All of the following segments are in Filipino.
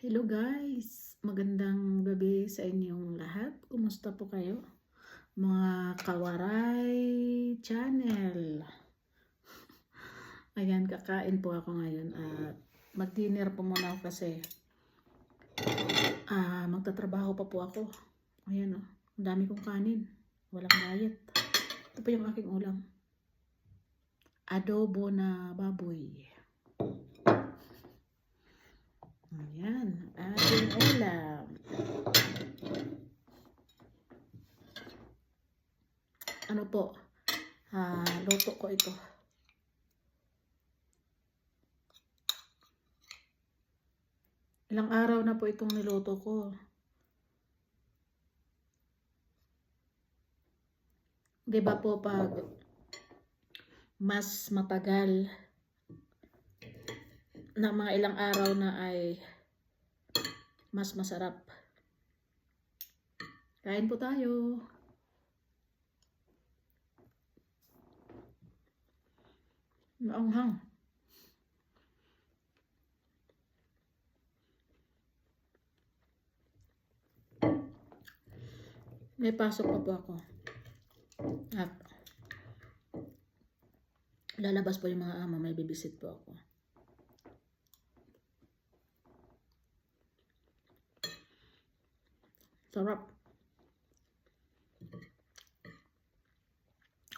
Hello guys! Magandang gabi sa inyong lahat. Kumusta po kayo? Mga Kawaray Channel. Ayan, kakain po ako ngayon at mag-dinner po muna ako kasi magtatrabaho pa po ako. Ayan ang dami kong kanin. Walang diet. Ito po yung aking ulam. Adobo na baboy. Ayan, ating ulam. Ano po? Luto ko ito. Ilang araw na po itong niluto ko. Diba po pag mas matagal na mga ilang araw na ay mas masarap. Kain po tayo. Maanghang. May pasok pa po ako. At lalabas po yung mga ama. May bibisit po ako. Sarap.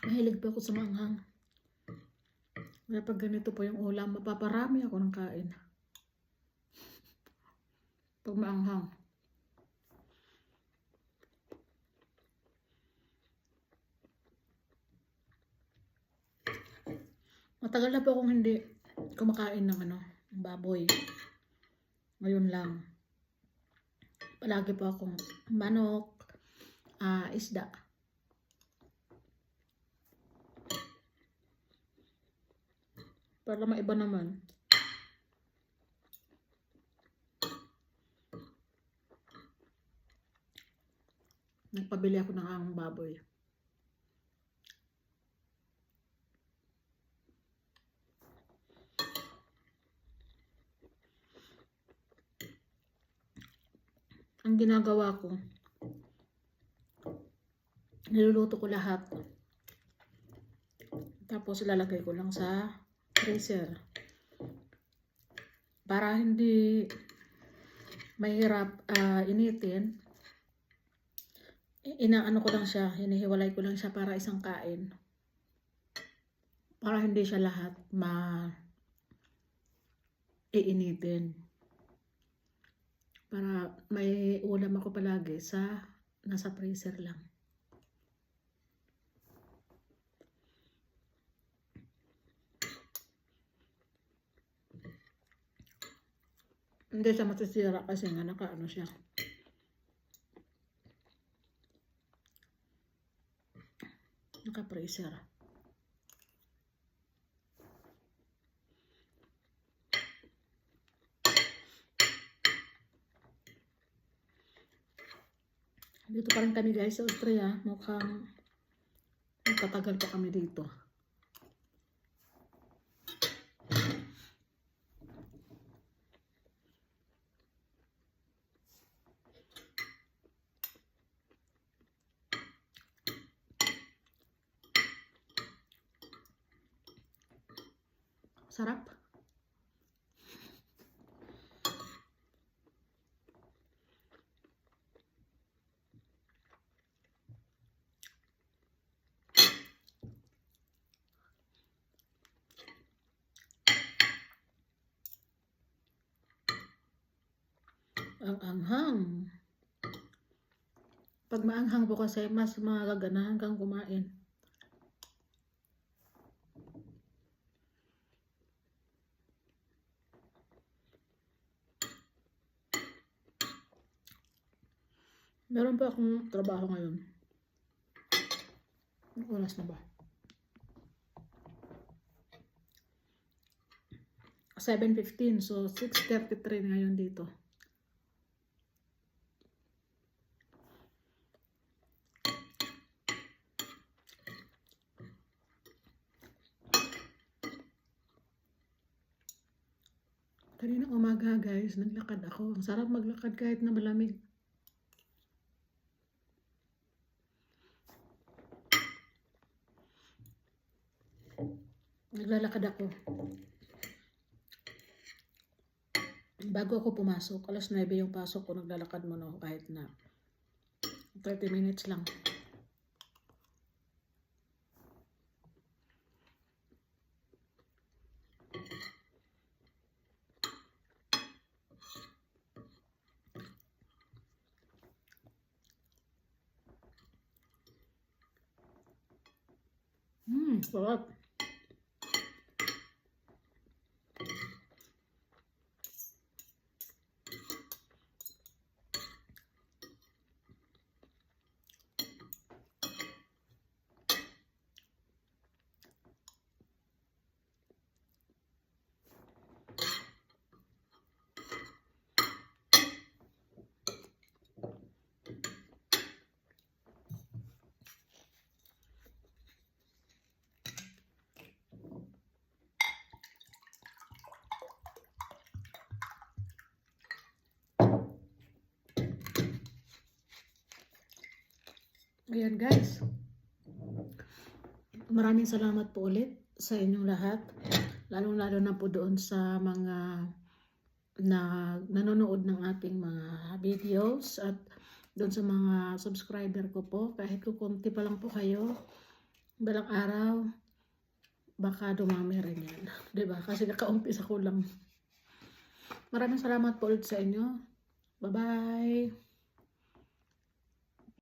Mahilig po ako sa maanghang. Kaya pag ganito po yung ulam, mapaparami ako ng kain. Pag maanghang. Matagal na po akong hindi kumakain ng baboy. Ngayon lang. Palagi po akong manok, isda. Para maiba naman. Nagpabili ako ng baboy. Ang ginagawa ko, niluluto ko lahat. Tapos ilalagay ko lang sa freezer. Para hindi mahirap initin. Inaano ko lang siya, hinihiwalay ko lang siya para isang kain. Para hindi siya lahat iinitin. Para may ulam ako palagi nasa freezer lang. Hindi siya masisira kasi nga nakaano siya. Naka-freezer. Dito pa rin kami guys sa Austria. Mukhang tatagal pa kami dito. Sarap. Ang anghang. Pag maanghang po kasi, mas magaganahan kang kumain. Meron pa akong trabaho ngayon. Anong oras na ba? 7:15. So, 6:33 ngayon dito. Kaninang umaga guys, naglakad ako. Ang sarap maglakad kahit na malamig. Naglalakad ako. Bago ako pumasok, alas 9 yung pasok ko, naglalakad muna ako kahit na 30 minutes lang. Sarap. Ayan guys, maraming salamat po ulit sa inyong lahat, lalong-lalo na po doon sa mga na nanonood ng ating mga videos at doon sa mga subscriber ko po, kahit kukunti pa lang po kayo, balang araw baka dumami rin yan, diba? Kasi kakaumpisa ko lang. Maraming salamat po ulit sa inyo. Bye bye.